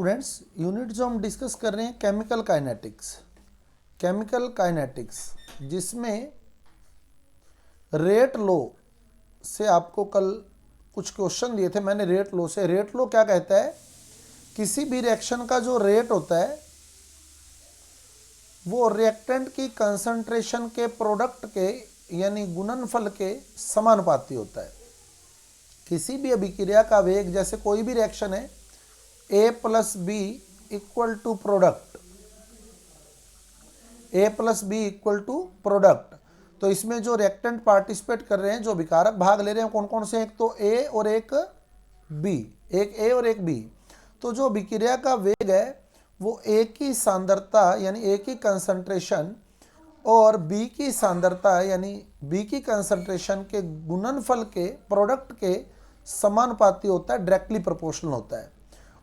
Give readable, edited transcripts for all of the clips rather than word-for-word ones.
Students, unit जो हम discuss कर रहे हैं केमिकल काइनेटिक्स जिसमें रेट लो से आपको कल कुछ क्वेश्चन दिए थे मैंने। रेट लो क्या कहता है? किसी भी रिएक्शन का जो रेट होता है वो रिएक्टेंट की कंसंट्रेशन के प्रोडक्ट के यानी गुणनफल के समानुपाती होता है। किसी भी अभिक्रिया का वेग, जैसे कोई भी रिएक्शन है A plus B equal to product, तो इसमें जो रिएक्टेंट पार्टिसिपेट कर रहे हैं, जो विकारक भाग ले रहे हैं, कौन कौन से? एक तो A और एक B, एक A और एक B। तो जो अभिक्रिया का वेग है वो A की सांद्रता यानी A की कंसंट्रेशन और B की सांद्रता यानी B की कंसंट्रेशन के गुणनफल के प्रोडक्ट के समानुपाती होता है, डायरेक्टली प्रोपोर्शनल होता है।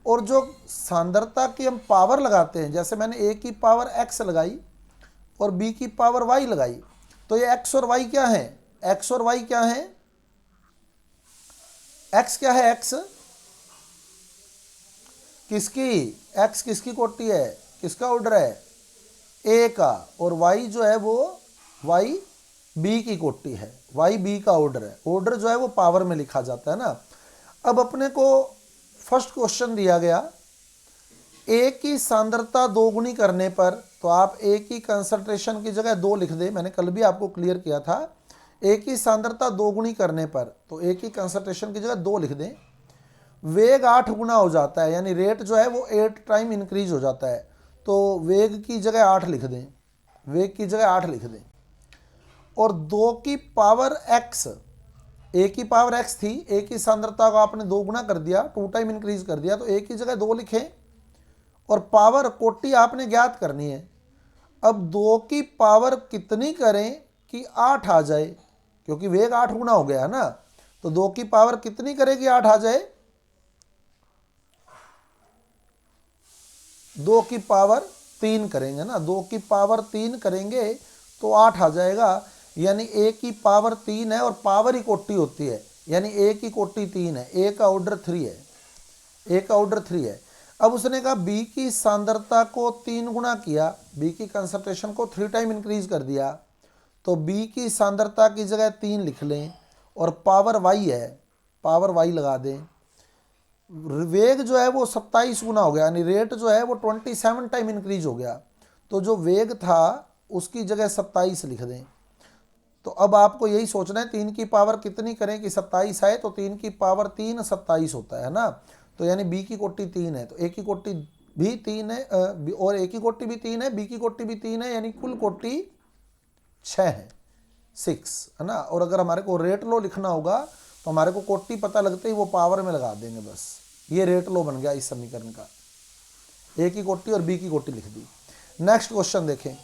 और जो सांद्रता की हम पावर लगाते हैं, जैसे मैंने A की पावर x लगाई और B की पावर y लगाई, तो ये x और y क्या है? x और y क्या है? x क्या है? x किसकी कोटि है? किसका ऑर्डर है? A का। और y जो है वो y B की कोटि है, y B का ऑर्डर है। ऑर्डर जो है वो पावर में लिखा जाता है ना। अब अपने को फर्स्ट क्वेश्चन दिया गया, A की सांद्रता दोगुनी करने पर, तो आप A की कंसंट्रेशन की जगह 2 लिख दें। मैंने कल भी आपको क्लियर किया था। A की सांद्रता दोगुनी करने पर तो A की कंसंट्रेशन की जगह 2 लिख दें। वेग 8 गुना हो जाता है, यानी रेट जो है वो 8 टाइम इंक्रीज हो जाता है। तो वेग की जगह 8 लिख दें, और 2 की पावर x, A की पावर x थी, A की सांद्रता को आपने 2 गुना कर दिया, 2 टाइम इंक्रीज कर दिया, तो A की जगह 2 लिखें और पावर कोटि आपने ज्ञात करनी है। अब 2 की पावर कितनी करें कि 8 आ जाए, क्योंकि वेग 8 गुना हो गया है ना। तो 2 की पावर कितनी करें कि 8 आ जाए? 2 की पावर 3 करेंगे ना, 2 की पावर 3 करेंगे तो 8 आ जाएगा। यानी A की पावर 3 है और पावर ही कोटि होती है, यानी A की कोटि 3 है, A का ऑर्डर 3 है। अब उसने कहा B की सांद्रता को 3 गुना किया, B की कंसंट्रेशन को 3 टाइम इंक्रीज कर दिया, तो B की सांद्रता की जगह 3 लिख लें और पावर y है, पावर y लगा दें। वेग जो है वो 27 गुना हो गया, यानी रेट जो है वो 27 टाइम इंक्रीज हो गया। तो जो वेग था उसकी जगह 27 लिख दें। तो अब आपको यही सोचना है 3 की पावर कितनी करें कि 27 आए, तो 3 की पावर 3 27 होता है ना। तो यानी B की कोटि 3 है, तो A की कोटि भी 3 है और A की कोटि भी 3 है, B की कोटि भी 3 है, यानी कुल कोटि 6 है, 6 है ना। और अगर हमारे को रेट लो लिखना होगा तो हमारे को कोटि पता लगते ही वो पावर में लगा देंगे, बस ये रेट लो बन गया इस समीकरण का। A की कोटि और B की कोटि लिख दी। नेक्स्ट क्वेश्चन देखें,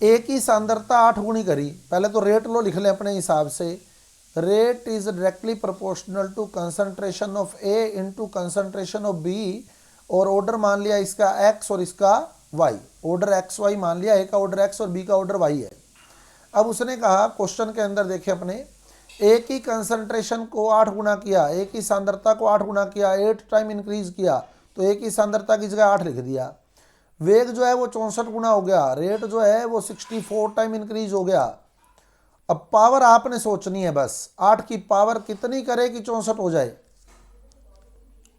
A की सांद्रता 8 गुनी करी, पहले तो रेट लो लिख लें अपने हिसाब से। Rate is directly proportional to concentration of A into concentration of B, और ऑर्डर मान लिया इसका x और इसका y, ऑर्डर एक्स वाई मान लिया, A का ऑर्डर x और B का ऑर्डर y है। अब उसने कहा क्वेश्चन के अंदर देखें अपने, A की कंसंट्रेशन को 8 गुना किया, A की सांद्रता को 8 गुना किया, 8 टाइम इंक्रीज किया, तो A की सांद्रता की जगह 8 लिख दिया। वेग जो है वो 64 गुना हो गया, रेट जो है वो 64 टाइम इंक्रीज हो गया। अब पावर आपने सोचनी है बस, 8 की पावर कितनी करे कि 64 हो जाए?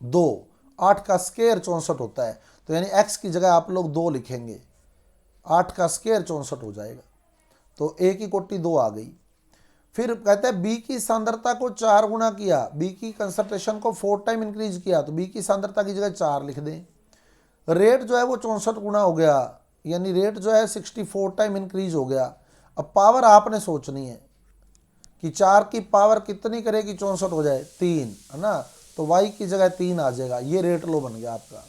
2, 8 का स्क्वायर 64 होता है, तो यानी x की जगह आप लोग 2 लिखेंगे, 8 का स्क्वायर 64 हो जाएगा। तो A की कोटि 2 आ गई। फिर कहते हैं B की सांद्रता को 4 गुना किया, B की कंसंट्रेशन को 4 टाइम इंक्रीज किया, तो B की सांद्रता की जगह 4 लिख दें। रेट जो है वो 64 गुना हो गया, यानी रेट जो है 64 टाइम इंक्रीज हो गया। अब पावर आपने सोचनी है कि 4 की पावर कितनी करे कि 64 हो जाए? 3 है ना, तो y की जगह 3 आ जाएगा, ये रेट लो बन गया आपका।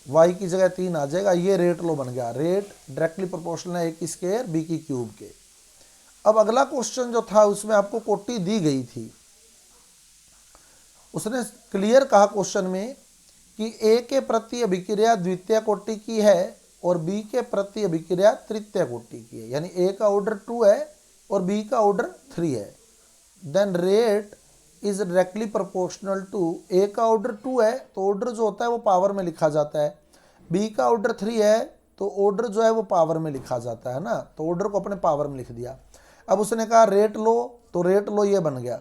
y की जगह 3 आ जाएगा, ये रेट लो बन गया। रेट डायरेक्टली प्रोपोर्शनल है A की स्क्वायर B की क्यूब के। अब अगला क्वेश्चन जो था उसमें आपको कोटि दी गई थी, उसने क्लियर कहा क्वेश्चन में कि A के प्रति अभिक्रिया द्वितीय कोटि की है और B के प्रति अभिक्रिया तृतीय कोटि की है, यानी A का ऑर्डर 2 है और B का ऑर्डर 3 है। Then rate is directly proportional to, A का ऑर्डर 2 है तो ऑर्डर जो होता है वो पावर में लिखा जाता है, बी का ऑर्डर 3 है तो ऑर्डर जो है वो पावर में लिखा जाता है ना, तो ऑर्डर को अपने पावर में लिख दिया। अब उसने कहा रेट लो, तो रेट लो ये बन गया,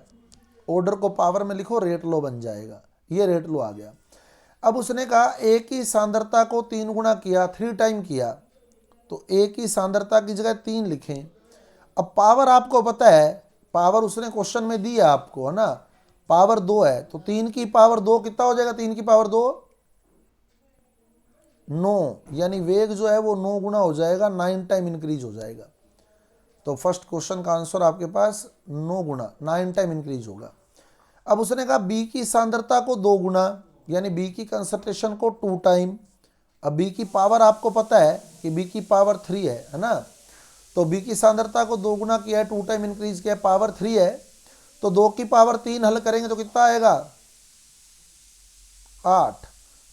ऑर्डर को पावर में लिखो रेट लो बन जाएगा, ये रेट लो आ गया। अब उसने कहा ए की सांद्रता को 3 गुना किया, 3 टाइम किया, तो ए की सांद्रता की जगह 3 लिखें। अब पावर आपको पता है, पावर उसने क्वेश्चन में दी है आपको, है ना, पावर 2 है तो 3 की पावर 2 कितना हो जाएगा, 3 की पावर 2 9, यानी वेग जो है वो 9 गुना हो जाएगा, 9 टाइम इंक्रीज हो जाएगा। तो फर्स्ट क्वेश्चन का आंसर आपके पास 9 गुना, 9 टाइम इंक्रीज होगा। अब उसने कहा बी की सांद्रता को 2 गुना, यानी बी की कंसंट्रेशन को 2 टाइम। अब बी की पावर आपको पता है कि बी की पावर 3 है ना, तो बी की सांद्रता को 2 गुना किया है, 2 टाइम इंक्रीज किया है, पावर 3 है, तो 2 की पावर 3 हल करेंगे तो कितना आएगा 8,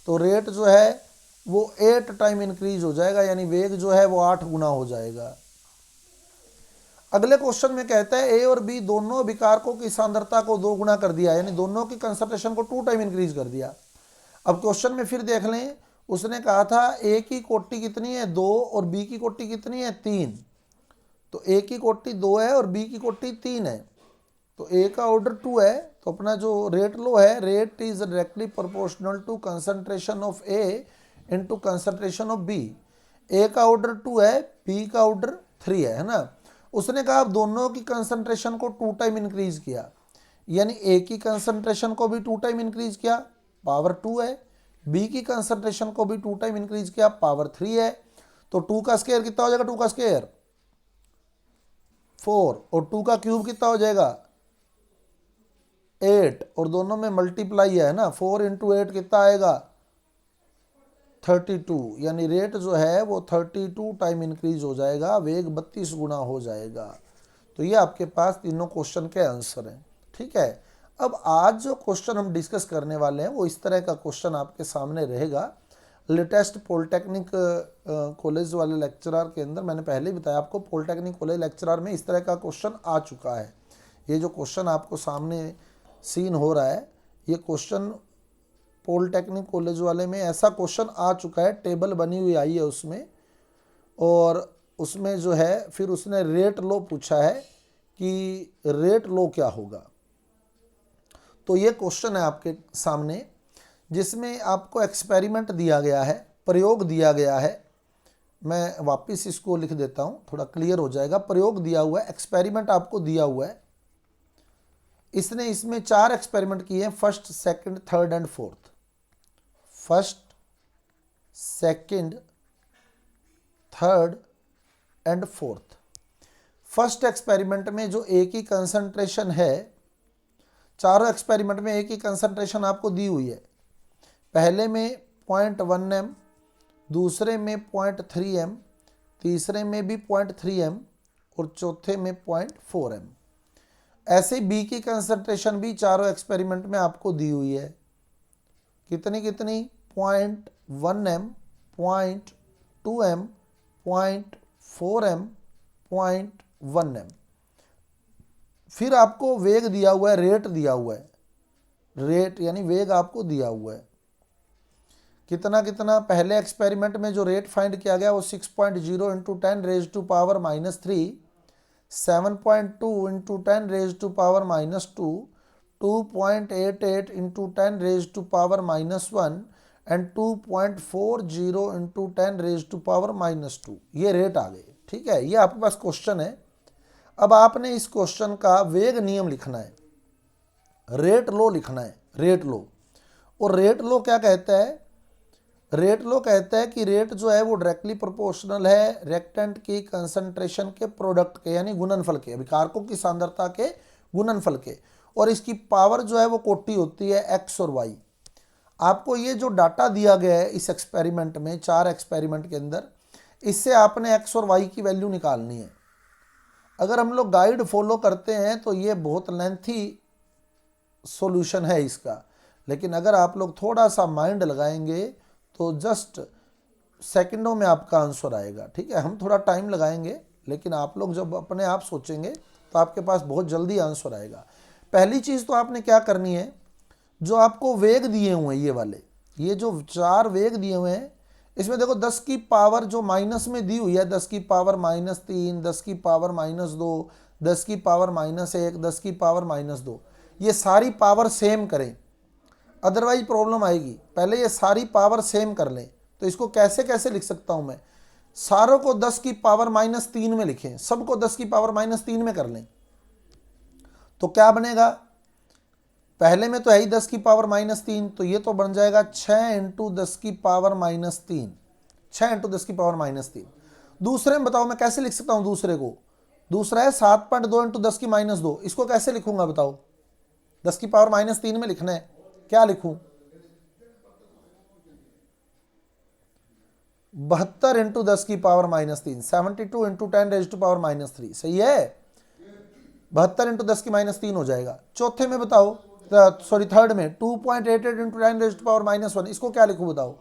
तो रेट जो है वो 8 टाइम इंक्रीज हो जाएगा, यानी वेग जो है वो 8 गुना हो जाएगा। अगले क्वेश्चन में कहता है ए और बी दोनों विकारकों की सांद्रता को 2 गुना कर दिया, यानी दोनों की कंसंट्रेशन को 2 टाइम इंक्रीज कर दिया। अब क्वेश्चन में फिर देख लें, उसने कहा था ए की कोटि कितनी है 2 और बी की कोटि कितनी है 3, तो ए की कोटि 2 है और बी की कोटि 3 है, तो ए का ऑर्डर 2 है, तो अपना जो रेट लो है, rate is directly proportional to concentration of A into concentration of B. A का ऑर्डर 2 है, बी का ऑर्डर 3 है ना। उसने कहा अब दोनों की कंसंट्रेशन को 2 टाइम इंक्रीज किया, यानी ए की कंसंट्रेशन को भी 2 टाइम इंक्रीज किया, पावर 2 है, बी की कंसंट्रेशन को भी 2 टाइम इंक्रीज किया, पावर 3 है, तो 2 का स्क्वायर कितना हो जाएगा, 2 का स्क्वायर 4 और 2 का क्यूब कितना हो जाएगा 8, और दोनों में मल्टीप्लाई है ना, 4 इंटू 8 कितना आएगा 32, यानी रेट जो है वो 32 टाइम इंक्रीज हो जाएगा, वेग 32 गुना हो जाएगा। तो ये आपके पास तीनों क्वेश्चन के आंसर हैं, ठीक है। अब आज जो क्वेश्चन हम डिस्कस करने वाले हैं वो इस तरह का क्वेश्चन आपके सामने रहेगा। लेटेस्ट पॉलिटेक्निक कॉलेज वाले लेक्चरर के अंदर मैंने पहले ही बताया आपको, पॉलिटेक्निक कॉलेज लेक्चरर में इस तरह का क्वेश्चन आ चुका है। ये जो क्वेश्चन आपको सामने सीन हो रहा है, ये क्वेश्चन पॉलिटेक्निक कॉलेज वाले में ऐसा क्वेश्चन आ चुका है, टेबल बनी हुई आई है उसमें, और उसमें जो है फिर उसने रेट लो पूछा है कि रेट लो क्या होगा। तो ये क्वेश्चन है आपके सामने, जिसमें आपको एक्सपेरिमेंट दिया गया है, प्रयोग दिया गया है। मैं वापस इसको लिख देता हूँ, थोड़ा क्लियर हो जाएगा। प्रयोग दिया हुआ है, एक्सपेरिमेंट आपको दिया हुआ है। इसने इसमें 4 एक्सपेरिमेंट किए हैं, first, second, third and fourth. First, second, third and fourth. First experiment में जो ए की कंसंट्रेशन है, चारों एक्सपेरिमेंट में ए की कंसंट्रेशन आपको दी हुई है। पहले में 0.1 m, दूसरे में 0.3 m, तीसरे में भी 0.3 m और चौथे में 0.4 m। ऐसे बी की कंसंट्रेशन भी चारों एक्सपेरिमेंट में आपको दी हुई है। कितनी कितनी 0.1 m, 0.2 m, 0.4 m, 0.1 m। फिर आपको वेग दिया हुआ है, रेट दिया हुआ है, रेट यानी वेग आपको दिया हुआ है। कितना कितना, पहले एक्सपेरिमेंट में जो रेट फाइंड किया गया वो 6.0 into 10 raise to power -3, 7.2 into 10 raise to power -2, 2.88 into 10 raise to power -1 and 2.40 into 10 raise to power -2। ये रेट आ गए, ठीक है। ये आपके पास क्वेश्चन है। अब आपने इस क्वेश्चन का वेग नियम लिखना है, रेट लो लिखना है, रेट लो। और रेट लो क्या कहता है, रेट लो कहता है कि रेट जो है वो डायरेक्टली प्रोपोर्शनल है रिएक्टेंट की कंसंट्रेशन के प्रोडक्ट के, यानी गुणनफल के, विकारकों की सांद्रता के गुणनफल के, और इसकी पावर जो है वो कोटि होती है एक्स और वाई। आपको ये जो डाटा दिया गया है इस एक्सपेरिमेंट में, 4 एक्सपेरिमेंट के अंदर, इससे आपने एक्स और वाई की वैल्यू निकालनी है। अगर हम लोग गाइड फॉलो करते हैं तो ये बहुत लेंथी सॉल्यूशन है इसका, लेकिन अगर आप लोग थोड़ा सा माइंड लगाएंगे तो जस्ट सेकंडों में आपका आंसर आएगा, ठीक है। हम थोड़ा टाइम लगाएंगे, लेकिन आप लोग जब अपने आप सोचेंगे तो आपके पास बहुत जल्दी आंसर आएगा। पहली चीज तो आपने क्या करनी है, जो आपको वेग दिए हुए हैं ये वाले, ये जो 4 वेग दिए हुए हैं, इसमें देखो 10 की पावर जो माइनस में दी हुई है, 10 की पावर -3, 10 की पावर -2, 10 की पावर -1, 10 की पावर -2, ये सारी पावर सेम करें, अदरवाइज प्रॉब्लम आएगी। पहले ये सारी पावर सेम कर लें। तो इसको कैसे कैसे लिख सकता हूं मैं, सारों को 10 की पावर -3 में लिखें, सबको 10 की पावर -3 में कर लें। तो क्या बनेगा, पहले में तो है ही 10 की पावर -3, तो ये तो बन जाएगा 6 × 10 की पावर -3, 6 × 10 की पावर -3। दूसरे में बताओ मैं कैसे लिख सकता हूं दूसरे को, दूसरा है 7.2 × 10 की -2, इसको कैसे लिखूंगा बताओ, 10 की पावर -3 में लिखना है, क्या लिखूं, 72 × 10 की पावर -3, 72 × 10⁻³ सही है, 72 × 10 की -3 हो जाएगा। चौथे में बताओ, सॉरी थर्ड में 2.88 × 10⁻⁻1, इसको क्या लिखूं बताओ,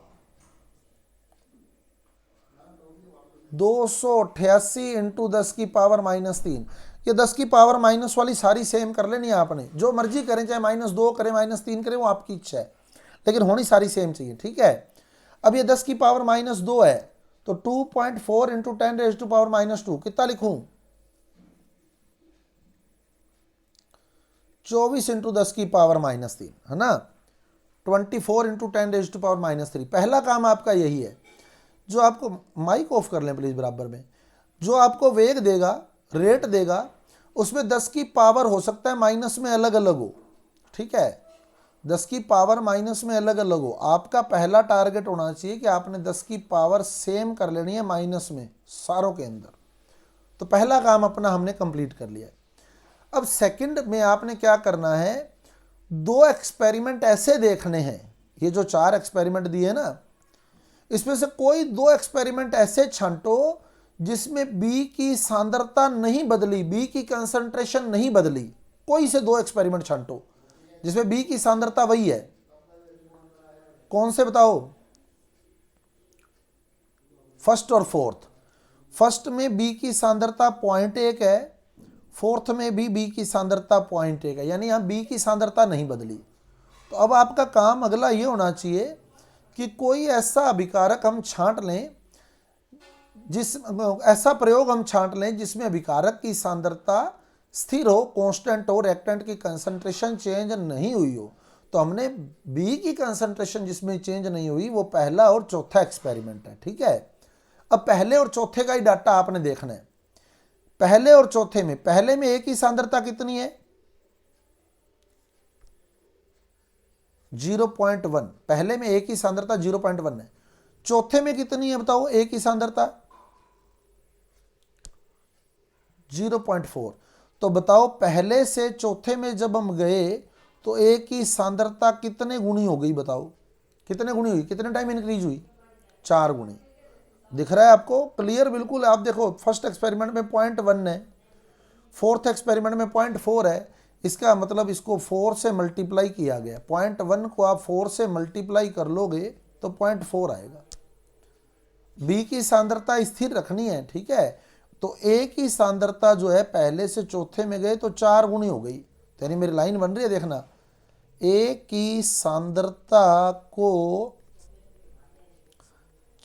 288 × 10 की पावर -3। ये 10 की पावर माइनस वाली सारी सेम कर लेनी है आपने, जो मर्जी करें, चाहे -2 करें -3 करें, वो आपकी इच्छा है, लेकिन होनी सारी सेम चाहिए, ठीक है। अब ये 10 की पावर -2 है, तो 2.4 × 10⁻², कितना लिखूं, 24 × 10 की पावर -3, है ना, 24 × 10⁻³ पहला काम आपका यही है। जो आपको, माइक ऑफ कर लें प्लीज बराबर में, जो आपको वेग देगा, रेट देगा, उसमें 10 की पावर हो सकता है माइनस में अलग अलग हो, ठीक है, 10 की पावर माइनस में अलग अलग हो। आपका पहला टारगेट होना चाहिए कि आपने 10 की पावर सेम कर लेनी है माइनस में सारों के अंदर। तो पहला काम अपना हमने कंप्लीट कर लिया है। अब सेकंड में आपने क्या करना है, 2 एक्सपेरिमेंट ऐसे देखने हैं, ये जो 4 एक्सपेरिमेंट दिए ना, इसमें से कोई 2 एक्सपेरिमेंट ऐसे छांटो जिसमें बी की सांद्रता नहीं बदली, बी की कंसंट्रेशन नहीं बदली, कोई से 2 एक्सपेरिमेंट छांटो जिसमें बी की सांद्रता वही है। कौन से बताओ, फर्स्ट और फोर्थ। फर्स्ट में बी की सांद्रता 0.1 है, फोर्थ में भी बी की सांद्रता 0.1 है, यानी यहां बी की सांद्रता नहीं बदली। तो अब आपका काम अगला ये होना चाहिए कि कोई ऐसा अभिकारक हम छांट लें, ऐसा प्रयोग हम छांट लें जिसमें अभिकारक की सांद्रता स्थिर हो, कांस्टेंट हो, रिएक्टेंट की कंसंट्रेशन चेंज नहीं हुई हो। तो हमने बी की कंसंट्रेशन जिसमें चेंज नहीं हुई, वो पहला और चौथा एक्सपेरिमेंट है, ठीक है। अब पहले और चौथे का ही डाटा आपने देखना है। पहले और चौथे में, पहले में ए की सांद्रता कितनी है, 0.1, पहले में ए की सांद्रता 0.1 है। चौथे में कितनी है बताओ ए की सांद्रता, 0.4। तो बताओ पहले से चौथे में जब हम गए तो ए की सांद्रता कितने गुनी हो गई, बताओ कितने गुनी हुई, कितने टाइम इंक्रीज हुई, 4 गुनी। दिख रहा है आपको क्लियर बिल्कुल। आप देखो फर्स्ट एक्सपेरिमेंट में 0.1 है, फोर्थ एक्सपेरिमेंट में 0.4 है, इसका मतलब इसको 4 से मल्टीप्लाई किया गया। 0.1 को आप 4 से मल्टीप्लाई कर लोगे तो 0.4 आएगा। बी की सांद्रता स्थिर रखनी है, ठीक है। तो ए की सांद्रता जो है पहले से चौथे में गए तो 4 गुनी हो गई। तो यानी मेरी लाइन बन रही है, देखना, ए की सांद्रता को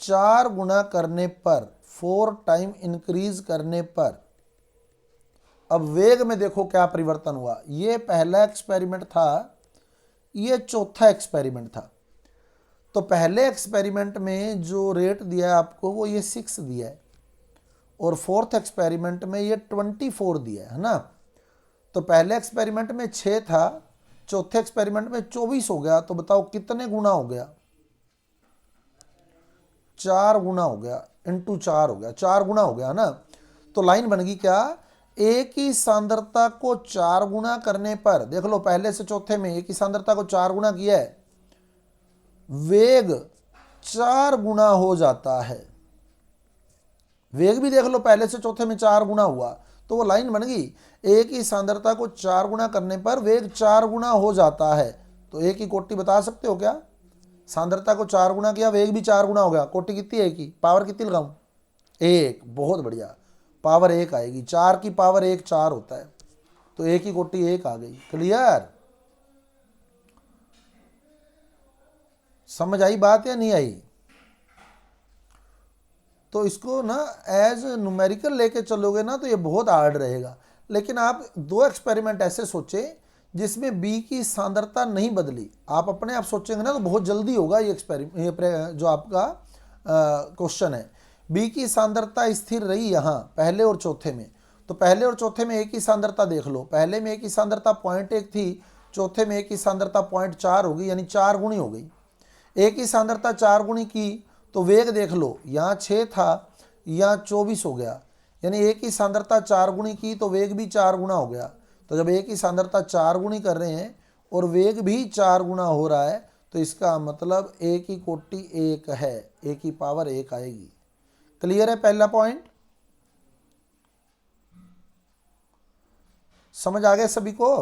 4 गुना करने पर, 4 टाइम इंक्रीज करने पर, अब वेग में देखो क्या परिवर्तन हुआ। ये पहला एक्सपेरिमेंट था, ये चौथा एक्सपेरिमेंट था। तो पहले एक्सपेरिमेंट में जो रेट दिया है आपको वो ये 6 दिया है, और फोर्थ एक्सपेरिमेंट में ये 24 दिया है ना। तो पहले एक्सपेरिमेंट में 6 था, चौथे एक्सपेरिमेंट में 24 हो गया। तो बताओ कितने गुना हो गया, 4 गुना हो गया, इंटू 4 हो गया, 4 गुना हो गया ना। तो लाइन बन गई क्या, ए की सांद्रता को 4 गुना करने पर, देख लो पहले से चौथे में ए की सांद्रता को 4 गुना किया है, वेग 4 गुना हो जाता है। वेग भी देख लो पहले से चौथे में 4 गुना हुआ, तो वो लाइन बन गई, ए की सांद्रता को 4 गुना करने पर वेग 4 गुना हो जाता है। तो ए की कोटि बता सकते हो क्या, सांद्रता को 4 गुना किया, वेग भी 4 गुना हो गया, कोटि कितनी है की, पावर कितनी लगाऊं, 1। बहुत बढ़िया, पावर 1 आएगी, 4 की पावर 1 4 होता है। तो ए की कोटि 1 आ गई। क्लियर? समझ आई बात या नहीं आई? तो इसको ना एज न्यूमेरिकल लेके चलोगे ना तो ये बहुत हार्ड रहेगा। लेकिन आप 2 एक्सपेरिमेंट ऐसे सोचे जिसमें बी की सांद्रता नहीं बदली। आप अपने आप सोचेंगे ना तो बहुत जल्दी होगा ये जो आपका क्वेश्चन है। बी की सांद्रता स्थिर रही यहाँ पहले और चौथे में, तो पहले और चौथे में ए की सांद्रता देख लो। पहले में ए की सांद्रता 0.1 थी, चौथे में ए की सांद्रता 0.4 होगी, यानी 4 गुनी हो गई। ए की सांद्रता 4 गुनी की तो वेग देख लो, यहाँ 6 था, यहाँ 24 हो गया, यानी ए की सांद्रता 4 गुनी की तो वेग भी 4 गुना हो गया। तो जब ए की सांद्रता 4 गुनी कर रहे हैं और वेग भी 4 गुना हो रहा है तो इसका मतलब ए की कोटि 1 है, ए की पावर 1 आएगी। क्लियर है पहला पॉइंट? समझ आ गया सभी को?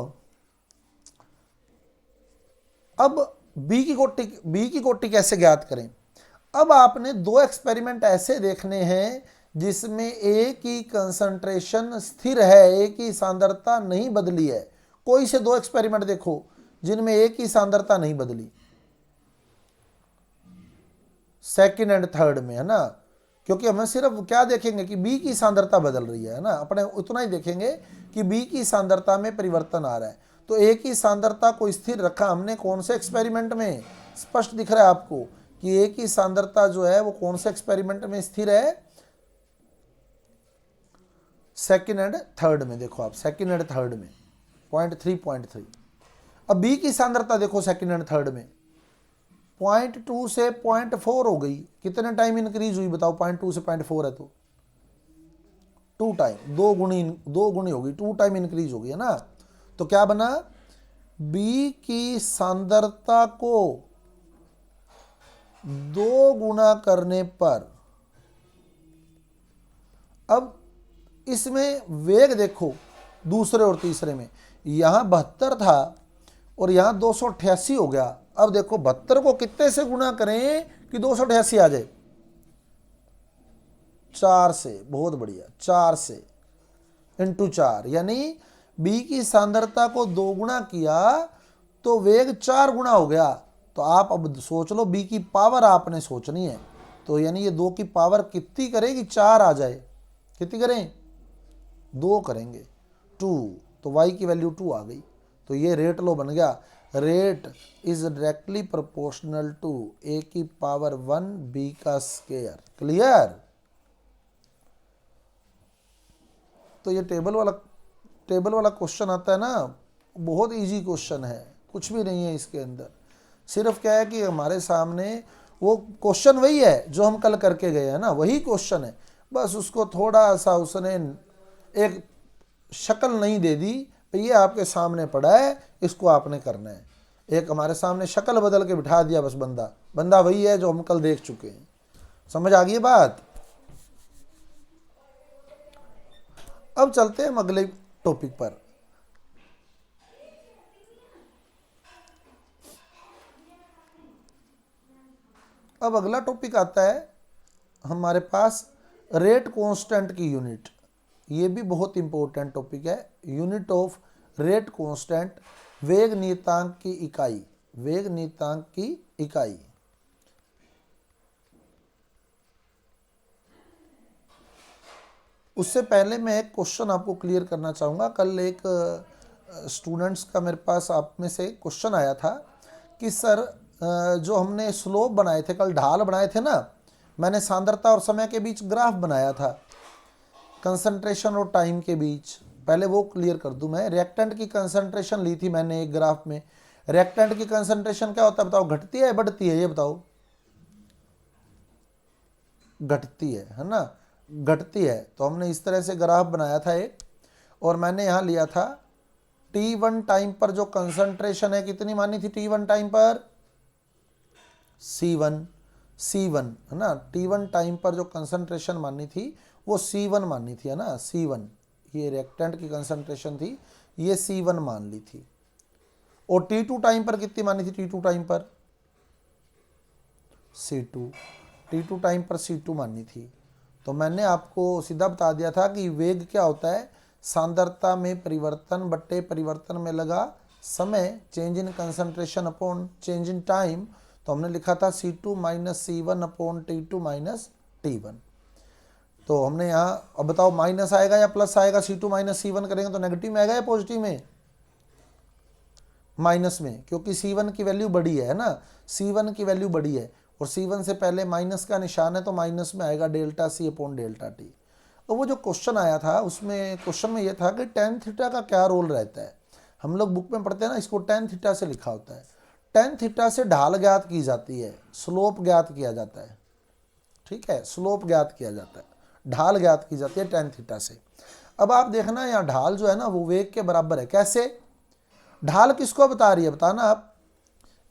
अब बी की कोटि कैसे ज्ञात करें? अब आपने 2 एक्सपेरिमेंट ऐसे देखने हैं जिसमें ए की कंसंट्रेशन स्थिर है, ए की सांद्रता नहीं बदली है। कोई से 2 एक्सपेरिमेंट देखो जिनमें ए की सांद्रता नहीं बदली, सेकंड एंड थर्ड में, है ना। क्योंकि हमें सिर्फ क्या देखेंगे कि बी की सांद्रता बदल रही है ना, अपने उतना ही देखेंगे कि बी की सांद्रता में परिवर्तन आ रहा है। तो ए की सांद्रता को स्थिर रखा हमने कौन से एक्सपेरिमेंट में? स्पष्ट दिख रहा है आपको कि ए की सांद्रता जो है वो कौन से एक्सपेरिमेंट में स्थिर है? सेकंड एंड थर्ड में। देखो आप सेकंड एंड थर्ड में 0.3 अब बी की सांद्रता देखो सेकंड एंड थर्ड में 0.2 से 0.4 हो गई। कितने टाइम इंक्रीज हुई बताओ? 0.2 से 0.4 है तो 2 टाइम, 2 गुनी होगी, 2 टाइम इंक्रीज होगी, है ना। तो क्या बना? बी की सांद्रता को 2 गुना करने पर, अब इसमें वेग देखो दूसरे और तीसरे में, यहां 72 था और यहां 288 हो गया। अब देखो 72 को कितने से गुना करें कि 288 आ जाए? 4 से। बहुत बढ़िया, 4 से इंटू 4, यानी बी की सांद्रता को 2 गुना किया तो वेग 4 गुना हो गया। तो आप अब सोच लो बी की पावर आपने सोचनी है, तो यानी ये 2 की पावर कितनी करेगी? 4 आ जाए। कितनी करें? 2 करेंगे, 2, तो y की वैल्यू 2 आ गई। तो ये रेट लो बन गया, rate is directly proportional to A की पावर 1 बी का स्क्वायर। क्लियर? तो ये टेबल वाला क्वेश्चन आता है ना, बहुत इजी क्वेश्चन है, कुछ भी नहीं है इसके अंदर। सिर्फ क्या है कि हमारे सामने वो क्वेश्चन वही है जो हम कल करके गए हैं ना, वही क्वेश्चन है, बस उसको थोड़ा सा उसने एक शक्ल नहीं दे दी, ये आपके सामने पड़ा है, इसको आपने करना है। एक हमारे सामने शक्ल बदल के बिठा दिया, बस बंदा वही है जो हम कल देख चुके हैं। समझ आ गई बात? अब चलते हैं अगले टॉपिक पर। अब अगला टॉपिक आता है हमारे पास रेट कांस्टेंट की यूनिट। ये भी बहुत इंपॉर्टेंट टॉपिक है। यूनिट ऑफ रेट कांस्टेंट, वेग नियतांक की इकाई, वेग नियतांक की इकाई। उससे पहले मैं एक क्वेश्चन आपको क्लियर करना चाहूँगा। कल एक स्टूडेंट्स का मेरे पास आप में से क्वेश्चन आया था कि सर जो हमने स्लोप बनाए थे कल, ढाल बनाए थे ना, मैंने सांद्रता और समय के बीच ग्राफ बनाया था, कंसंट्रेशन और टाइम के बीच। पहले वो क्लियर कर दूं मैं। रिएक्टेंट की कंसंट्रेशन ली थी मैंने एक ग्राफ में। रिएक्टेंट की कंसंट्रेशन क्या होता है बताओ? घटती है बढ़ती है? ये बताओ। घटती है ना, घटती है। तो हमने इस तरह से ग्राफ बनाया था एक, और मैंने यहाँ लिया था T1 टाइम पर जो कंसंट्रेशन है कितनी मानी थी? T1 टाइम पर C1 है ना। T1 टाइम पर जो कंसंट्रेशन मानी थी वो C1 मानी थी, है ना। C1 ये रिएक्टेंट की कंसंट्रेशन थी, ये C1 मान ली थी। और T2 टाइम पर कितनी मानी थी? T2 टाइम पर C2, T2 टाइम पर C2 मानी थी। तो मैंने आपको सीधा बता दिया था कि वेग क्या होता है? सांद्रता में परिवर्तन बट्टे परिवर्तन में लगा समय, change in concentration upon change in time, तो हमने लिखा था C2 minus C1 upon T2 minus T1। तो हमने यहाँ, अब बताओ माइनस आएगा या प्लस आएगा? C2 माइनस C1 करेंगे तो नेगेटिव में आएगा या पॉजिटिव में? माइनस में, क्योंकि C1 की वैल्यू बड़ी है ना, C1 की वैल्यू बड़ी है और C1 से पहले माइनस का निशान है तो माइनस में आएगा delta C upon delta T। तो वो जो क्वेश्चन आया था उसमें, क्वेश्चन में ये था कि tan थीटा का क्या रोल रहता है। हम लोग बुक में पढ़ते हैं ना, इसको tan थीटा से लिखा होता है। tan थीटा से ढाल ज्ञात की जाती है, स्लोप ज्ञात किया जाता है, ठीक है, स्लोप ज्ञात किया जाता है, ढाल ज्ञात की जाती है tan थीटा से। अब आप देखना यहाँ ढाल जो है ना वो वेग के बराबर है। कैसे? ढाल किसको बता रही है, बताना आप।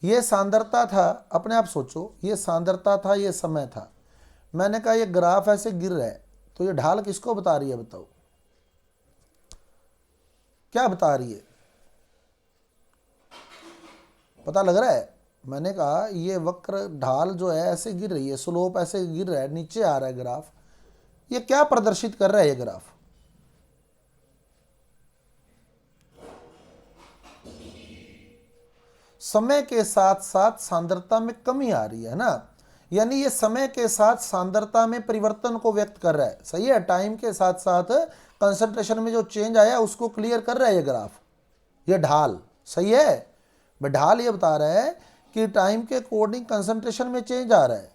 ये सांद्रता था, अपने आप सोचो, ये सांद्रता था, ये समय था। मैंने कहा ये ग्राफ ऐसे गिर रहा है, तो ये ढाल किसको बता रही है, बताओ क्या बता रही है? पता लग रहा है? मैंने कहा ये वक्र ढाल जो है ऐसे गिर रही है, स्लोप ऐसे गिर रहा है, नीचे आ रहा है ग्राफ। ये क्या प्रदर्शित कर रहा है ये ग्राफ? समय के साथ साथ सांद्रता में कमी आ रही है ना, यानी ये समय के साथ सांद्रता में परिवर्तन को व्यक्त कर रहा है। सही है, टाइम के साथ साथ कंसंट्रेशन में जो चेंज आया उसको क्लियर कर रहा है ये ग्राफ, ये ढाल। सही है, ढाल ये बता रहा है कि टाइम के अकॉर्डिंग कंसंट्रेशन में चेंज आ रहा है,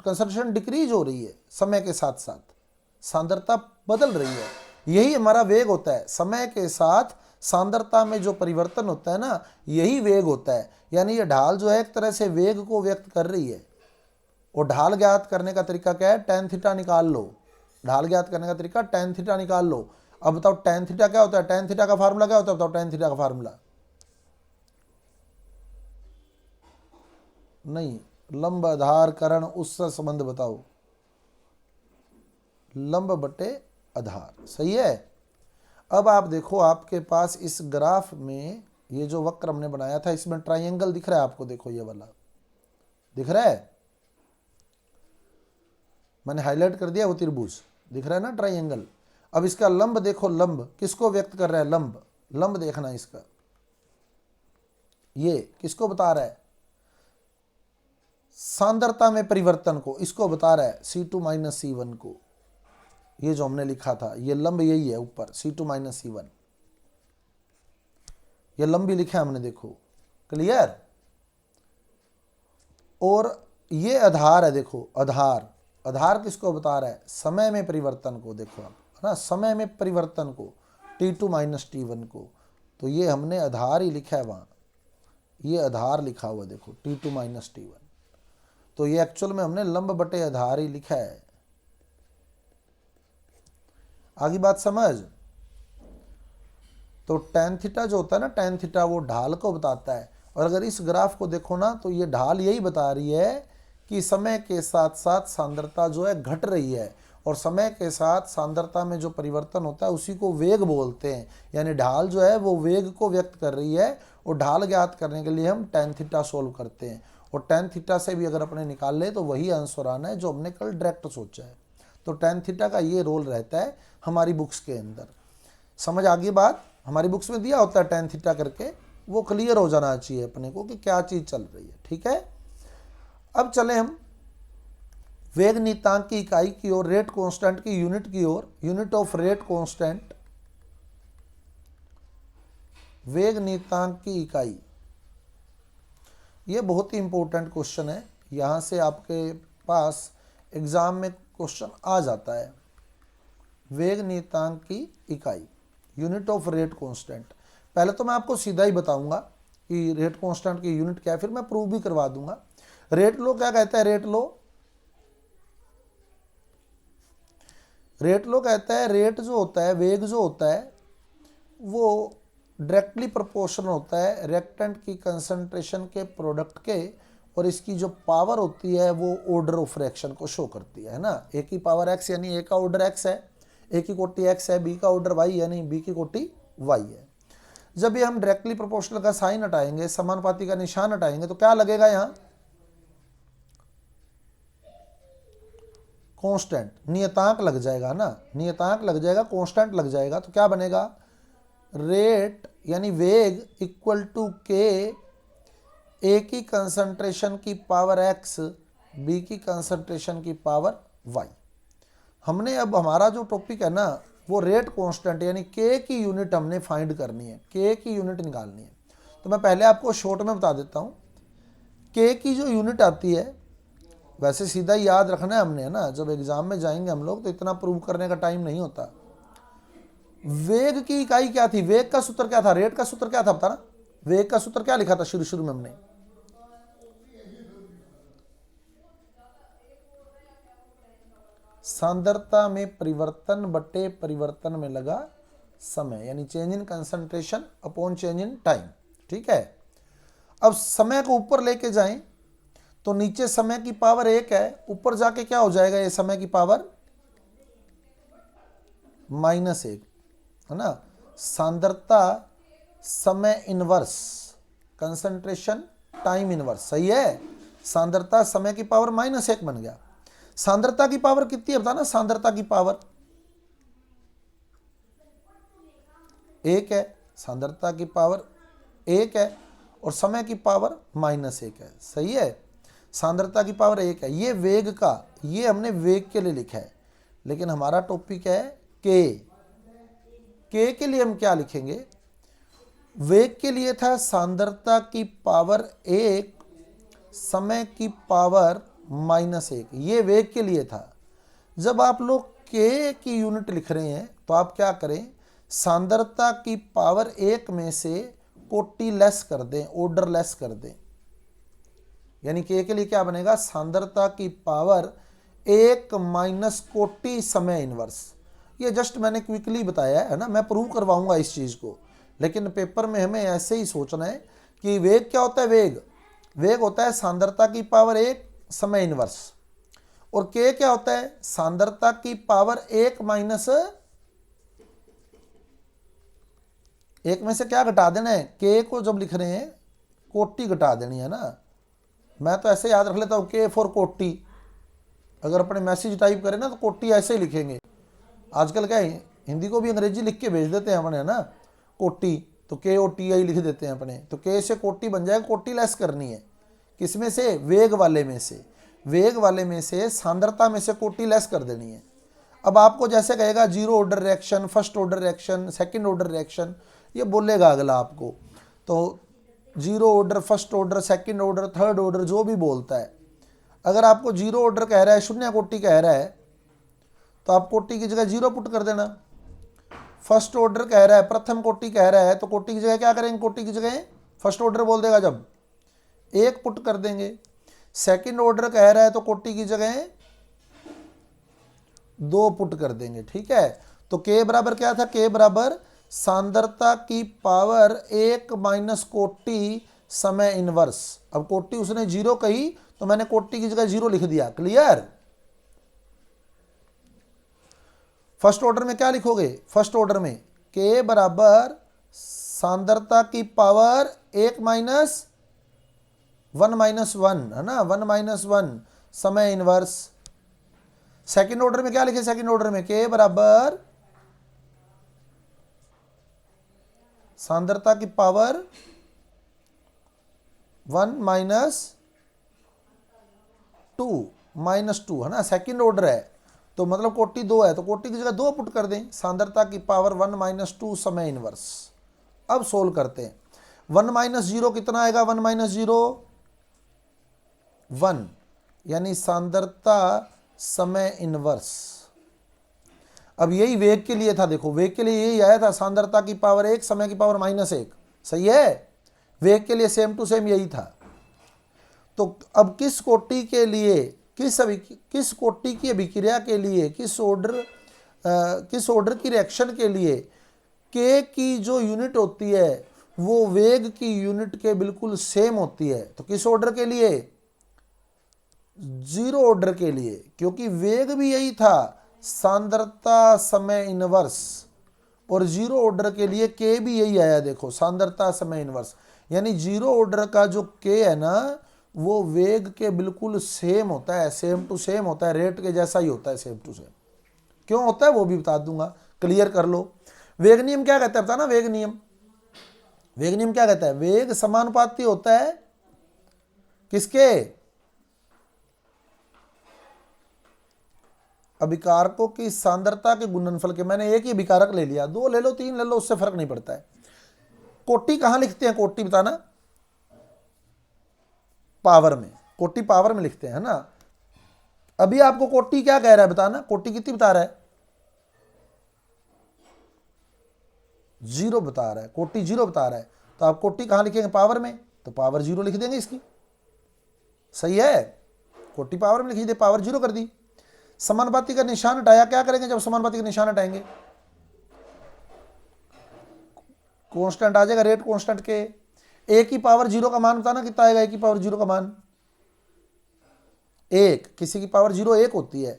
कंसंट्रेशन डिक्रीज हो रही है, समय के साथ साथ सांद्रता बदल रही है। यही हमारा वेग होता है, समय के साथ सांद्रता में जो परिवर्तन होता है ना, यही वेग होता है। यानी ये ढाल जो है एक तरह से वेग को व्यक्त कर रही है। और ढाल ज्ञात करने का तरीका क्या है? tan थीटा निकाल लो। ढाल ज्ञात करने का तरीका tan थीटा निकाल लो। अब बताओ tan थीटा क्या होता है? tan थीटा का फार्मूला क्या होता है? बताओ tan थीटा का फार्मूला। नहीं, लंब आधार करण उससे संबंध बताओ, लंब बटे आधार। सही है। अब आप देखो, आपके पास इस ग्राफ में ये जो वक्र हमने बनाया था इसमें ट्राइंगल दिख रहा है आपको, देखो ये वाला दिख रहा है, मैंने हाईलाइट कर दिया, वो त्रिभुज दिख रहा है ना, ट्राइंगल। अब इसका लंब देखो, लंब किसको व्यक्त कर रहा है? लंब, लंब देखना इसका, ये किसको बता रहा है? सांद्रता में परिवर्तन को, इसको बता रहा है C2 माइनस C1 को। ये जो हमने लिखा था ये लंब यही है ऊपर, C2 माइनस C1, ये लंब भी लिखा है हमने, देखो क्लियर। और ये आधार है, देखो आधार, आधार किसको बता रहा है? समय में परिवर्तन को, देखो आप है ना, समय में परिवर्तन को, T2 माइनस T1 को। तो ये हमने आधार ही लिखा है वहाँ, ये आधार लिखा हुआ देखो, T2 माइनस T1। तो ये एक्चुअल में हमने लंब बटे आधार ही लिखा है। आगे बात समझ? तो tan थीटा जो होता है ना, tan थीटा वो ढाल को बताता है। और अगर इस ग्राफ को देखो ना तो ये ढाल यही बता रही है कि समय के साथ साथ सांद्रता जो है घट रही है, और समय के साथ सांद्रता में जो परिवर्तन होता है उसी को वेग बोलते हैं। यानी ढाल जो है वो वेग को व्यक्त कर रही है, और ढाल ज्ञात करने के लिए हम tan थीटा सोल्व करते हैं। और tan थीटा से भी अगर अपने निकाल ले तो वही आंसर आना है जो हमने कल डायरेक्ट सोचा है। तो tan थीटा का ये रोल रहता है हमारी बुक्स के अंदर। समझ आ गई बात? हमारी बुक्स में दिया होता है tan थीटा करके, वो क्लियर हो जाना चाहिए अपने को कि क्या चीज़ चल रही है। ठीक है, अब चले हम वेग नियतांक की इकाई की ओर, रेट कांस्टेंट की यूनिट की ओर। यूनिट ऑफ रेट कांस्टेंट, वेग नियतांक की इकाई, ये बहुत ही इंपॉर्टेंट क्वेश्चन है। यहाँ से आपके पास एग्जाम में क्वेश्चन आ जाता है। वेग नियतांक की इकाई, यूनिट ऑफ रेट कांस्टेंट। पहले तो मैं आपको सीधा ही बताऊंगा कि रेट कांस्टेंट की यूनिट क्या है, फिर मैं प्रूव भी करवा दूंगा। रेट लो क्या कहता है? रेट लो, रेट लो कहता है रेट जो होता है, वेग जो होता है वो डायरेक्टली प्रोपोर्शनल होता है रिएक्टेंट की कंसंट्रेशन के प्रोडक्ट के, और इसकी जो पावर होती है वो ऑर्डर ऑफ रिएक्शन को शो करती है ना। ए की पावर x यानी ए का ऑर्डर x है, ए की कोटि x है, बी का ऑर्डर y यानी बी की कोटि y है। जब ये हम डायरेक्टली प्रोपोर्शनल का साइन हटाएंगे, समानुपाती का निशान हटाएंगे, तो क्या लगेगा यहाँ? कांस्टेंट, नियतांक लग जाएगा ना, नियतांक लग जाएगा, कांस्टेंट लग जाएगा, तो क्या बनेगा, रेट यानी वेग इक्वल टू के, ए की कंसंट्रेशन की पावर एक्स, बी की कंसंट्रेशन की पावर वाई। हमने अब हमारा जो टॉपिक है ना वो रेट कांस्टेंट यानी के की यूनिट हमने फाइंड करनी है, के की यूनिट निकालनी है। तो मैं पहले आपको शॉर्ट में बता देता हूँ, के की जो यूनिट आती है, वैसे सीधा याद रखना है हमने, है ना, जब एग्जाम में जाएंगे हम लोग तो इतना प्रूव करने का टाइम नहीं होता। वेग की इकाई क्या थी, वेग का सूत्र क्या था, रेट का सूत्र क्या था, बताना, वेग का सूत्र क्या लिखा था शुरू शुरू में हमने, सांद्रता में परिवर्तन बटे परिवर्तन में लगा समय, यानी change in concentration upon change in time. ठीक है, अब समय को ऊपर लेके जाएं तो नीचे समय की पावर 1 है, ऊपर जाके क्या हो जाएगा, ये समय की पावर -1, है ना। सांद्रता समय इनवर्स, कंसंट्रेशन टाइम इनवर्स, सही है। सांद्रता समय की पावर -1 बन गया। सांद्रता की पावर कितनी है बताना, सांद्रता की पावर 1 है, सांद्रता की पावर 1 है और समय की पावर -1 है, सही है। सांद्रता की पावर 1 है, ये वेग का, ये हमने वेग के लिए लिखा है, लेकिन हमारा टॉपिक है के के लिए हम क्या लिखेंगे, वेग के लिए था सांद्रता की पावर 1 समय की पावर -1, ये वेग के लिए था। जब आप लोग के की यूनिट लिख रहे हैं तो आप क्या करें, सांद्रता की पावर 1 में से कोटि लेस कर दें, ऑर्डर लेस कर दें, यानी के लिए क्या बनेगा, सांद्रता की पावर 1 माइनस कोटि समय इनवर्स। ये जस्ट मैंने क्विकली बताया है ना, मैं प्रूव करवाऊंगा इस चीज़ को, लेकिन पेपर में हमें ऐसे ही सोचना है कि वेग क्या होता है, वेग होता है सांद्रता की पावर 1 समय इनवर्स, और के क्या होता है, सांद्रता की पावर 1 माइनस 1 में से क्या घटा देना है, के को जब लिख रहे हैं कोटि घटा देनी है ना। मैं तो ऐसे याद रख लेता हूँ, के फॉर कोटि, अगर अपने मैसेज टाइप करें ना तो कोटि ऐसे ही लिखेंगे। आजकल क्या है, हिंदी को भी अंग्रेजी लिख के भेज देते हैं अपने, है ना, कोटि, तो KOTI लिख देते हैं अपने, तो के से कोटि बन जाएगा, कोटि लेस करनी है, किसमें से, वेग वाले में से, वेग वाले में से सांद्रता में से कोटि लेस कर देनी है। अब आपको जैसे कहेगा zero order reaction, first order reaction, second order reaction, ये बोलेगा अगला आपको, तो zero order, first order, second order, third order जो भी बोलता है, अगर आपको जीरो ऑर्डर कह रहा है, शून्य कोटि कह रहा है, तो आप कोटि की जगह जीरो पुट कर देना। फर्स्ट ऑर्डर कह रहा है, प्रथम कोटि कह रहा है, तो कोटि की जगह क्या करेंगे, कोटि की जगह फर्स्ट ऑर्डर बोल देगा जब, 1 पुट कर देंगे। सेकंड ऑर्डर कह रहा है तो कोटि की जगह 2 पुट कर देंगे। ठीक है, तो के बराबर क्या था, के बराबर सांद्रता की पावर 1 माइनस कोटि समय इनवर्स। अब कोटि उसने 0 कही तो मैंने कोटि की जगह 0 लिख दिया, क्लियर। फर्स्ट ऑर्डर में क्या लिखोगे, फर्स्ट ऑर्डर में के बराबर सांद्रता की पावर 1 माइनस 1 माइनस 1, है ना, 1 माइनस 1 समय इनवर्स। सेकंड ऑर्डर में क्या लिखे, सेकंड ऑर्डर में के बराबर सांद्रता की पावर 1 माइनस 2, है ना, सेकंड ऑर्डर है तो मतलब कोटि 2 है, तो कोटि की जगह 2 पुट कर दें, सांद्रता की पावर 1 माइनस 2 समय इनवर्स। अब सोल्व करते हैं, 1 माइनस 0 कितना आएगा, 1 माइनस 0 1, यानी सांद्रता समय इनवर्स। अब यही वेग के लिए था, देखो वेग के लिए यही आया था, सांद्रता की पावर 1 समय की पावर -1, सही है, वेग के लिए सेम टू सेम यही था। तो अब किस कोटि के लिए, किस कोटि की अभिक्रिया के लिए, किस ऑर्डर की रिएक्शन के लिए के की जो यूनिट होती है वो वेग की यूनिट के बिल्कुल सेम होती है, तो किस ऑर्डर के लिए, 0 ऑर्डर के लिए, क्योंकि वेग भी यही था, सांद्रता समय इनवर्स, और 0 ऑर्डर के लिए के भी यही आया, देखो सांद्रता समय इनवर्स, यानी 0 ऑर्डर का जो के है ना वो वेग के बिल्कुल सेम होता है, सेम टू सेम होता है, रेट के जैसा ही होता है, सेम टू सेम। क्यों होता है वो भी बता दूंगा, क्लियर कर लो। वेग नियम क्या कहता है बताना, वेग नियम, वेग नियम क्या कहता है? वेग समानुपाती होता है किसके? अभिकारकों की सांद्रता के गुणनफल के। मैंने एक ही अभिकारक ले लिया, दो ले लो, तीन ले लो, उससे फर्क नहीं पड़ता है। कोटि कहां लिखते हैं? कोटि बताना, पावर में, कोटि पावर में लिखते हैं, है ना। अभी आपको कोटि क्या कह रहा है बताना, कोटि कितनी बता रहा है? 0 बता रहा है, कोटि 0 बता रहा है। तो आप कोटि कहां लिखेंगे? पावर में, तो पावर 0 लिख देंगे इसकी, सही है। कोटि पावर में लिखी दे, पावर 0 कर दी। समानुपाती का निशान हटाया, क्या करेंगे जब समानुपाती का निशान हटाएंगे? कांस्टेंट आ जाएगा, रेट कांस्टेंट के। ए की पावर 0 का मान बताना कितना आएगा? ए की पावर 0 का मान 1, किसी की पावर 0 1 होती है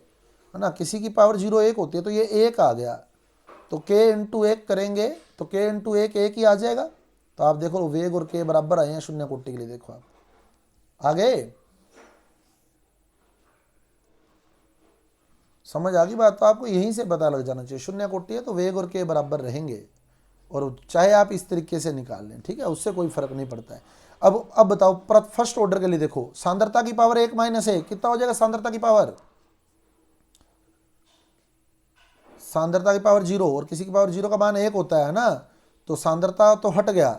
ना, किसी की पावर 0 1 होती है, तो ये 1 आ गया। तो k इंटू 1 करेंगे तो k इंटू 1 1 ही आ जाएगा। तो आप देखो वेग और k बराबर आए हैं शून्य कोटि के लिए, देखो आप आगे समझ आ गई बात। तो आपको यहीं से पता लग जाना चाहिए, शून्य कोटि है तो वेग और k बराबर रहेंगे, और चाहे आप इस तरीके से निकाल लें, ठीक है, उससे कोई फर्क नहीं पड़ता है। अब बताओ फर्स्ट ऑर्डर के लिए, देखो सांद्रता की पावर 1 माइनस है, कितना हो जाएगा सांद्रता की पावर? सांद्रता की पावर 0, और किसी की पावर 0 का मान 1 होता है ना, तो सांद्रता तो हट गया,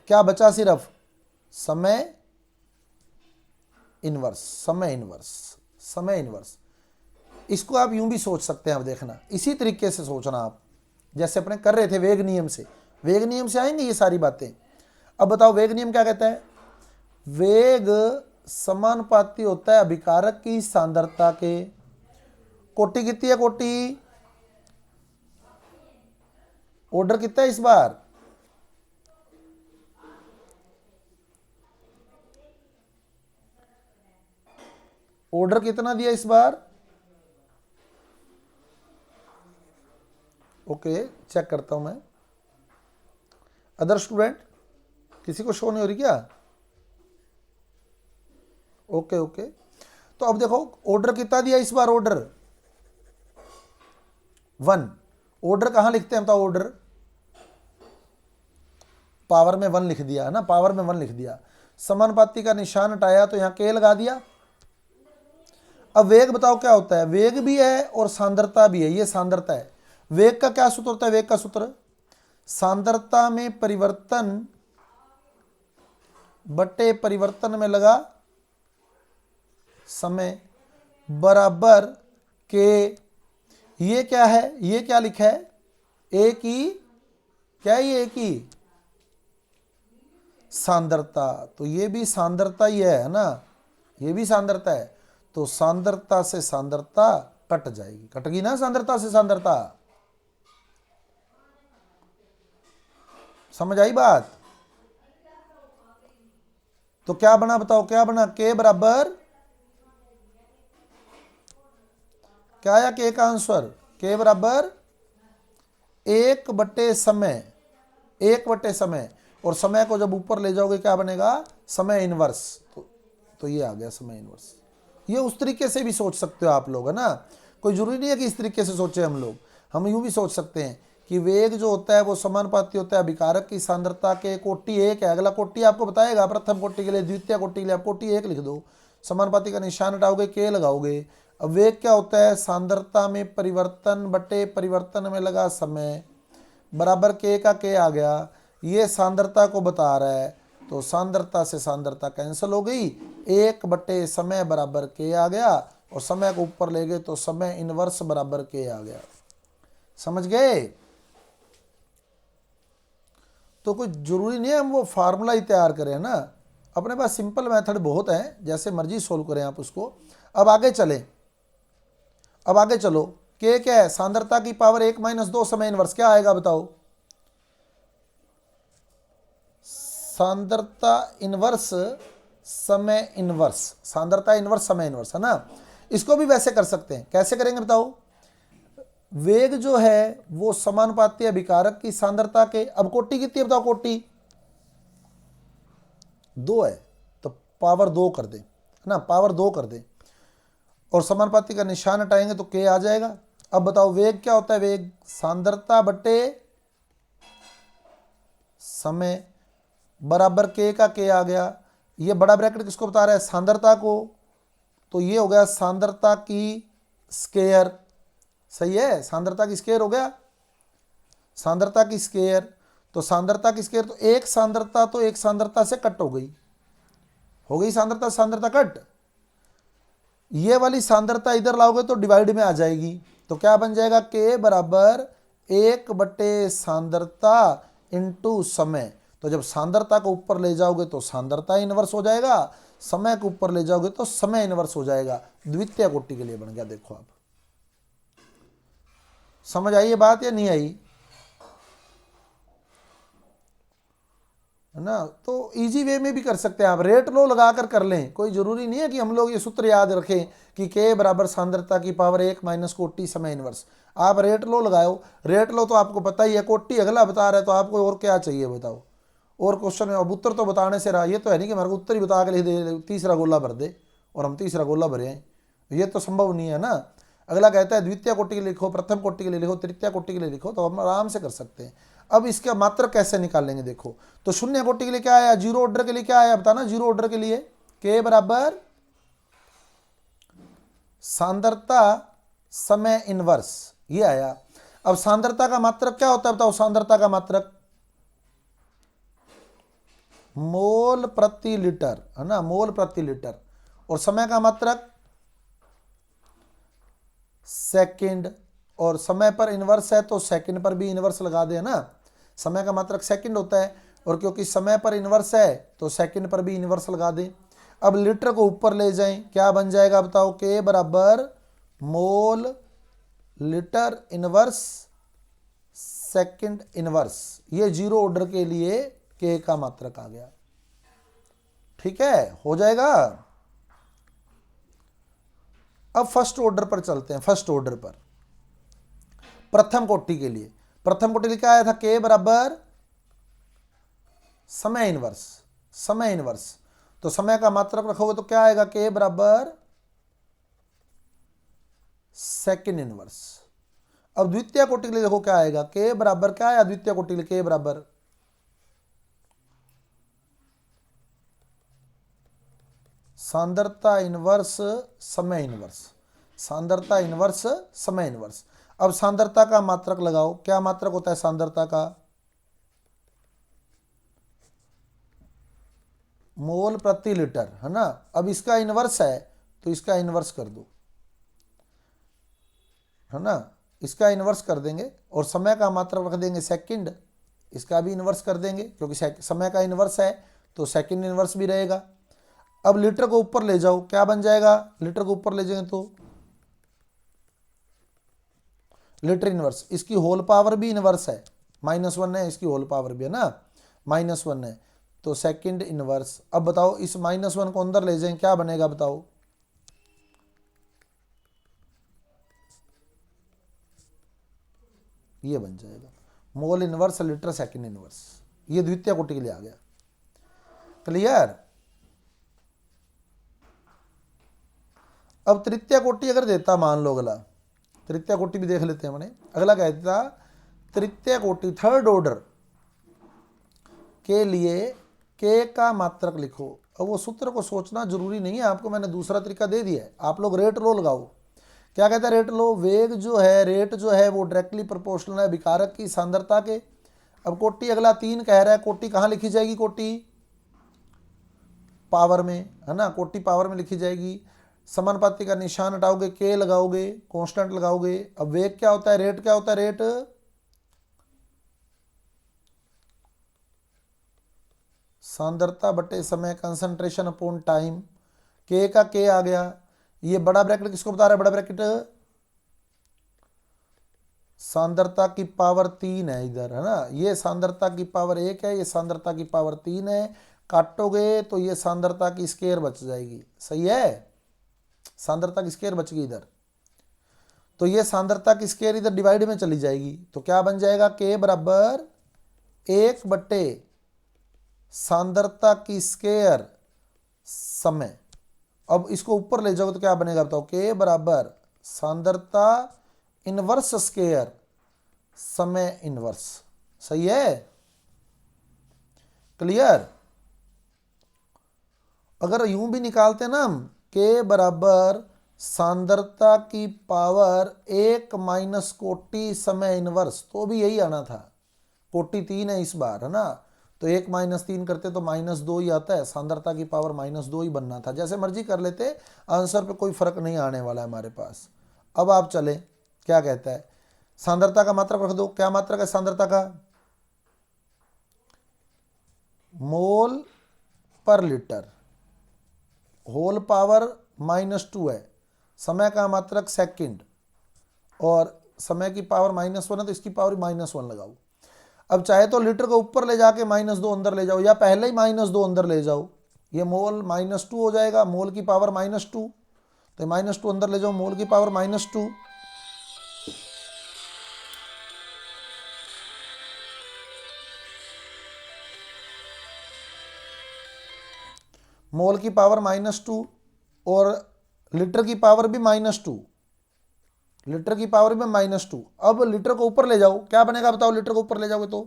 क्या बचा? सिर्फ समय इनवर्स, समय इनवर्स, समय इनवर्स। इसको आप यूं भी सोच सकते हैं, अब देखना इसी तरीके से सोचना आप, जैसे अपने कर रहे थे वेग नियम से, वेग नियम से आएंगे ये सारी बातें। अब बताओ वेग नियम क्या कहता है? वेग समानुपाती होता है अभिकारक की सांद्रता के। कोटि कितनी है? कोटि ऑर्डर कितना है इस बार? ऑर्डर कितना दिया इस बार? ओके, चेक करता हूं मैं। अदर स्टूडेंट, किसी को शो नहीं हो रही क्या? ओके ओके, तो अब देखो ऑर्डर कितना दिया इस बार? ऑर्डर 1। ऑर्डर कहां लिखते हैं बताओ? ऑर्डर पावर में 1 लिख दिया है ना, पावर में 1 लिख दिया। समानुपाती का निशान हटाया तो यहां के लगा दिया। अब वेग बताओ क्या होता है? वेग भी है और सांद्रता भी है, ये सांद्रता है। वेग का क्या सूत्र होता है? वेग का सूत्र सांद्रता में परिवर्तन बटे परिवर्तन में लगा समय बराबर के। ये क्या है? ये क्या लिखा है? ए की क्या है? ये ए की सांद्रता, तो ये भी सांद्रता ही है ना, ये भी सांद्रता है। तो सांद्रता से सांद्रता कट जाएगी, कटेगी ना सांद्रता से सांद्रता। समझ आई बात? तो क्या बना बताओ, क्या बना? के बराबर क्या आया? के का आंसर के बराबर 1 बटे समय, 1 बटे समय, और समय को जब ऊपर ले जाओगे क्या बनेगा? समय इनवर्स। तो ये आ गया समय इनवर्स। ये उस तरीके से भी सोच सकते हो आप लोग, है ना, कोई जरूरी नहीं है कि इस तरीके से सोचे हम लोग। हम यूं भी सोच सकते हैं कि वेग जो होता है वो समानुपाती होता है अभिकारक की सांद्रता के। कोटि 1 है, अगला कोटि आपको बताएगा, प्रथम कोटि के लिए, द्वितीय कोटि के लिए आप कोटि 1 लिख दो, समानुपाती का निशान हटाओगे, के लगाओगे। अब वेग क्या होता है? सांद्रता में परिवर्तन बटे परिवर्तन में लगा समय बराबर के का के आ गया। ये सांद्रता को बता रहा है, तो सांद्रता से सांद्रता कैंसिल हो गई, 1 बटे समय बराबर के आ गया, और समय को ऊपर ले गए तो समय इनवर्स बराबर के आ गया। समझ गए? तो कोई जरूरी नहीं है हम वो फार्मूला ही तैयार करें ना, अपने पास सिंपल मेथड बहुत है, जैसे मर्जी सोल्व करें आप उसको। अब आगे चलें, अब आगे चलो। के क्या है? सांद्रता की पावर 1 माइनस 2 समय इनवर्स, क्या आएगा बताओ? सांद्रता इनवर्स समय इनवर्स, सांद्रता इनवर्स समय इनवर्स, है ना। इसको भी वैसे कर सकते हैं, कैसे करेंगे बताओ? वेग जो है वो समानुपाती अभिकारक की सांद्रता के। अब कोटि कितनी है बताओ? कोटि 2 है, तो पावर 2 कर दें, है ना, पावर 2 कर दें और समानुपाती का निशान हटाएंगे तो k आ जाएगा। अब बताओ वेग क्या होता है, वेग सांद्रता बटे समय बराबर k का k आ गया। ये बड़ा ब्रैकेट किसको बता रहा है, सांद्रता को, तो ये हो गया सांद्रता की स्केयर, सही है, सांद्रता की स्केयर हो गया, सांद्रता की स्केयर। तो सांद्रता की स्केयर तो एक सांद्रता से कट हो गई सांद्रता, सांद्रता कट। ये वाली सांद्रता इधर लाओगे तो डिवाइड में आ जाएगी, तो क्या बन जाएगा, k बराबर 1 सांद्रता इंटू समय। तो जब सांद्रता को ऊपर ले जाओगे तो सांद्रता इनवर्स हो जाएगा, समय को ऊपर ले जाओगे तो समय इनवर्स हो जाएगा। द्वितीय कोटि के लिए बन गया। देखो आप समझ आई ये बात या नहीं आई, है ना। तो इजी वे में भी कर सकते हैं आप, रेट लो लगाकर कर लें, कोई जरूरी नहीं है कि हम लोग ये सूत्र याद रखें कि k बराबर सांद्रता की पावर 1 माइनस कोटि समय इनवर्स। आप रेट लो लगाओ, रेट लो तो आपको पता ही है, कोटि अगला बता रहा है तो आपको और क्या चाहिए बताओ। और क्वेश्चन में अब उत्तर तो बताने से रहा, ये तो है नहीं कि हमारे को उत्तर ही बता के लिख दे, तीसरा गोला भर दे और हम तीसरा गोला भरे हैं, ये तो संभव नहीं है ना। अगला कहता है द्वितीय कोटि के लिए लिखो, प्रथम कोटि के लिए लिखो, तृतीय कोटि के लिए लिखो, तो हम आराम से कर सकते हैं। अब इसका मात्रक कैसे निकालेंगे देखो, तो शून्य कोटि के लिए क्या आया, जीरो ऑर्डर के लिए क्या आया बताना, जीरो ऑर्डर के लिए k बराबर सांद्रता समय इनवर्स, ये आया। अब सांद्रता का मात्रक क्या होता है बताओ, सांद्रता का मात्रक मोल प्रति लीटर, है ना, मोल प्रति लीटर। और समय का मात्रक सेकंड, और समय पर इनवर्स है तो सेकंड पर भी इनवर्स लगा दे, ना, समय का मात्रक सेकंड होता है और क्योंकि समय पर इनवर्स है तो सेकंड पर भी इनवर्स लगा दे। अब लीटर को ऊपर ले जाएं, क्या बन जाएगा बताओ, k बराबर mole litre inverse second inverse. ये जीरो ऑर्डर के लिए k का मात्रक आ गया, ठीक है, हो जाएगा। अब फर्स्ट ऑर्डर पर चलते हैं, फर्स्ट ऑर्डर पर प्रथम कोटि के लिए, प्रथम कोटि के लिए क्या आया था, k बराबर समय इनवर्स, समय इनवर्स। तो समय का मात्रक रखोगे तो क्या आएगा, k बराबर सेकंड इनवर्स। अब द्वितीय कोटि के लिए देखो क्या आएगा, k बराबर क्या आया द्वितीय कोटि के लिए, k बराबर सांद्रता इनवर्स समय इनवर्स, सांद्रता इनवर्स समय इनवर्स। अब सांद्रता का मात्रक लगाओ, क्या मात्रक होता है सांद्रता का, मोल प्रति लीटर, है ना। अब इसका इनवर्स है तो इसका इनवर्स कर दो, है ना, इसका इनवर्स कर देंगे और समय का मात्रक रख देंगे सेकंड, इसका भी इनवर्स कर देंगे क्योंकि समय का इनवर्स है तो सेकंड इनवर्स भी रहेगा। अब लीटर को ऊपर ले जाओ, क्या बन जाएगा, लीटर को ऊपर ले जाएंगे तो लीटर इनवर्स, इसकी होल पावर भी इनवर्स है, -1 है, इसकी होल पावर भी है ना, -1 है, तो सेकंड इनवर्स। अब बताओ इस -1 को अंदर ले जाएं, क्या बनेगा बताओ, ये बन जाएगा mole inverse litre second inverse. ये द्वितीय कोटि के लिए आ गया, क्लियर। अब तृतीय कोटि अगर देता, मान लो अगला तृतीय कोटि भी देख लेते हैं हमने, अगला कहता तृतीय कोटि थर्ड ऑर्डर के लिए k का मात्रक लिखो। अब वो सूत्र को सोचना जरूरी नहीं है, आपको मैंने दूसरा तरीका दे दिया है, आप लोग रेट लो लगाओ। क्या कहता है रेट लो, वेग जो है, रेट जो है वो डायरेक्टली प्रोपोर्शनल है विकारक की सांद्रता के। अब कोटि अगला 3 कह रहा है, कोटि कहाँ लिखी जाएगी, कोटि पावर में, है ना, कोटि पावर में लिखी जाएगी। समानुपाती का निशान हटाओगे, k लगाओगे, कांस्टेंट लगाओगे। अब वेग क्या होता है, रेट क्या होता है, रेट सांद्रता बटे समय, कंसंट्रेशन अपॉन टाइम, k का k आ गया। ये बड़ा ब्रैकेट किसको बता रहा है, बड़ा ब्रैकेट सांद्रता की पावर 3 है इधर, है ना, ये सांद्रता की पावर 1 है, ये सांद्रता की पावर 3 है, काटोगे तो ये सांद्रता की स्केयर बच जाएगी, सही है, सांद्रता की स्केयर बच गई इधर, तो ये सांद्रता की स्केयर इधर डिवाइड में चली जाएगी, तो क्या बन जाएगा, k बराबर 1 बटे सांद्रता की स्केयर समय। अब इसको ऊपर ले जाओ तो क्या बनेगा बताओ, के बराबर सांद्रता इनवर्स स्क्वायर समय इनवर्स। सही है, क्लियर। अगर यूं भी निकालते ना हम, के बराबर सांद्रता की पावर 1 माइनस कोटि समय इनवर्स, तो भी यही आना था। कोटि 3 है इस बार, है ना, तो 1 माइनस 3 करते तो -2 ही आता है, सांद्रता की पावर -2 ही बनना था। जैसे मर्जी कर लेते, आंसर पे कोई फर्क नहीं आने वाला है हमारे पास। अब आप चले, क्या कहता है, सांद्रता का मात्रक रख दो। क्या मात्रक है सांद्रता का, मोल पर लीटर, होल पावर -2 है। समय का मात्रक सेकंड, और समय की पावर -1 है तो इसकी पावर -1 लगाओ। अब चाहे तो लीटर को ऊपर ले जाके -2 अंदर ले जाओ, या पहले ही -2 अंदर ले जाओ। ये मोल -2 हो जाएगा, मोल की पावर -2, तो -2 अंदर ले जाओ, मोल की पावर -2। मोल की पावर -2 और लीटर की पावर भी -2, लीटर की पावर भी -2। अब लीटर को ऊपर ले जाओ, क्या बनेगा बताओ, लीटर को ऊपर ले जाओगे तो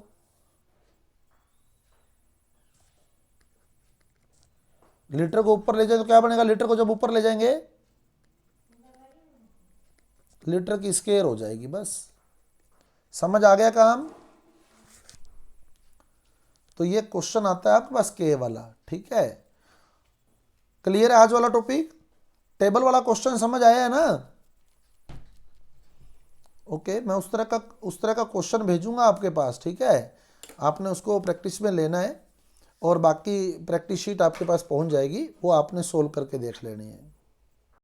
लीटर को ऊपर ले जाए तो क्या बनेगा, लीटर को जब ऊपर ले जाएंगे लीटर की स्क्वायर हो जाएगी। बस समझ आ गया काम। तो ये क्वेश्चन आता है आपके पास के वाला, ठीक है। क्लियर है आज वाला टॉपिक, टेबल वाला क्वेश्चन समझ आया है ना। ओके, मैं उस तरह का क्वेश्चन भेजूंगा आपके पास, ठीक है। आपने उसको प्रैक्टिस में लेना है, और बाकी प्रैक्टिस शीट आपके पास पहुंच जाएगी, वो आपने सोल्व करके देख लेनी है।